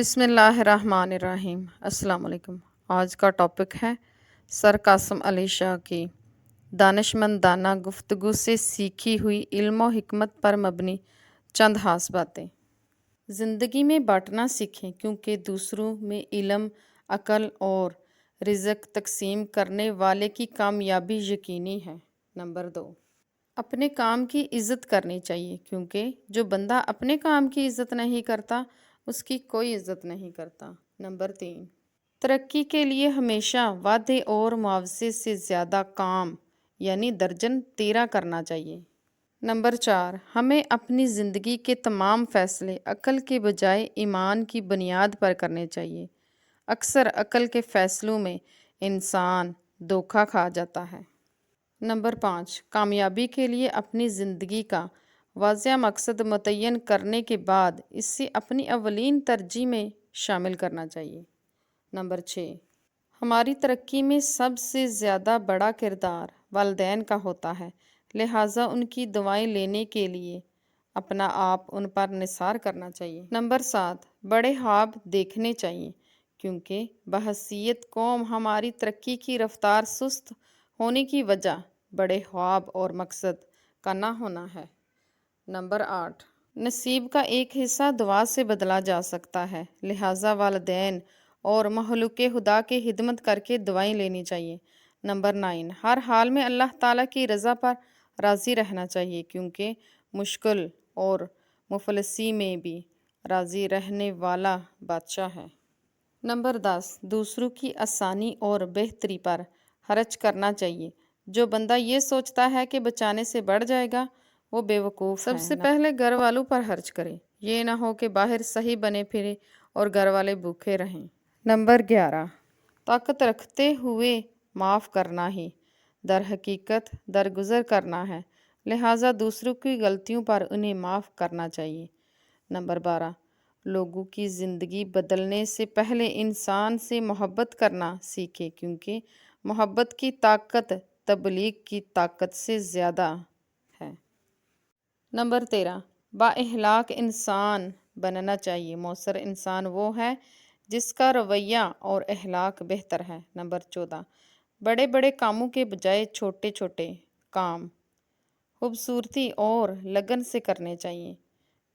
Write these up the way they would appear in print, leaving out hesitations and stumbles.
بسم اللہ الرحمن الرحیم۔ السلام علیکم۔ آج کا ٹاپک ہے سر قاسم علی شاہ کی دانشمندانہ گفتگو سے سیکھی ہوئی علم و حکمت پر مبنی چند خاص باتیں۔ زندگی میں بانٹنا سیکھیں کیونکہ دوسروں میں علم، عقل اور رزق تقسیم کرنے والے کی کامیابی یقینی ہے۔ نمبر 2، اپنے کام کی عزت کرنی چاہیے کیونکہ جو بندہ اپنے کام کی عزت نہیں کرتا اس کی کوئی عزت نہیں کرتا۔ نمبر 3، ترقی کے لیے ہمیشہ وعدے اور معاوضے سے زیادہ کام یعنی درجن 13 کرنا چاہیے۔ نمبر 4، ہمیں اپنی زندگی کے تمام فیصلے عقل کے بجائے ایمان کی بنیاد پر کرنے چاہیے۔ اکثر عقل کے فیصلوں میں انسان دھوکہ کھا جاتا ہے۔ نمبر 5، کامیابی کے لیے اپنی زندگی کا واضح مقصد متعین کرنے کے بعد اسے اپنی اولین ترجیح میں شامل کرنا چاہیے۔ نمبر 6، ہماری ترقی میں سب سے زیادہ بڑا کردار والدین کا ہوتا ہے، لہٰذا ان کی دعائیں لینے کے لیے اپنا آپ ان پر نثار کرنا چاہیے۔ نمبر 7، بڑے خواب دیکھنے چاہیے کیونکہ بحیثیت قوم ہماری ترقی کی رفتار سست ہونے کی وجہ بڑے خواب اور مقصد کا نہ ہونا ہے۔ نمبر 8، نصیب کا ایک حصہ دعا سے بدلا جا سکتا ہے، لہٰذا والدین اور مخلوق خدا کی خدمت کر کے دعائیں لینی چاہیے۔ نمبر 9، ہر حال میں اللہ تعالیٰ کی رضا پر راضی رہنا چاہیے کیونکہ مشکل اور مفلسی میں بھی راضی رہنے والا بادشاہ ہے۔ نمبر 10، دوسروں کی آسانی اور بہتری پر خرچ کرنا چاہیے۔ جو بندہ یہ سوچتا ہے کہ بچانے سے بڑھ جائے گا وہ بے وقوف ہے۔ سب سے پہلے گھر والوں پر خرچ کرے، یہ نہ ہو کہ باہر صحیح بنے پھرے اور گھر والے بھوکے رہیں۔ نمبر 11، طاقت رکھتے ہوئے معاف کرنا ہی در حقیقت درگزر کرنا ہے، لہٰذا دوسروں کی غلطیوں پر انہیں معاف کرنا چاہیے۔ نمبر 12، لوگوں کی زندگی بدلنے سے پہلے انسان سے محبت کرنا سیکھے کیونکہ محبت کی طاقت تبلیغ کی طاقت سے زیادہ ہے۔ نمبر 13، بااخلاق انسان بننا چاہیے۔ مؤثر انسان وہ ہے جس کا رویہ اور اخلاق بہتر ہے۔ نمبر 14، بڑے بڑے کاموں کے بجائے چھوٹے چھوٹے کام خوبصورتی اور لگن سے کرنے چاہیے۔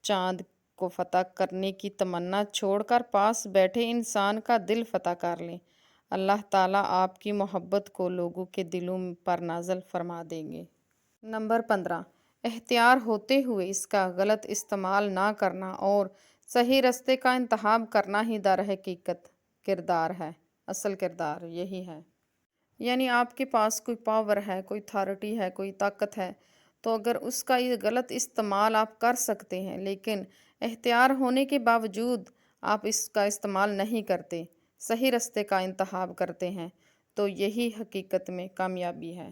چاند کو فتح کرنے کی تمنا چھوڑ کر پاس بیٹھے انسان کا دل فتح کر لیں، اللہ تعالیٰ آپ کی محبت کو لوگوں کے دلوں پر نازل فرما دیں گے۔ نمبر 15، اختیار ہوتے ہوئے اس کا غلط استعمال نہ کرنا اور صحیح راستے کا انتخاب کرنا ہی در حقیقت کردار ہے، اصل کردار یہی ہے۔ یعنی آپ کے پاس کوئی پاور ہے، کوئی اتھارٹی ہے، کوئی طاقت ہے، تو اگر اس کا یہ غلط استعمال آپ کر سکتے ہیں لیکن اختیار ہونے کے باوجود آپ اس کا استعمال نہیں کرتے، صحیح راستے کا انتخاب کرتے ہیں، تو یہی حقیقت میں کامیابی ہے۔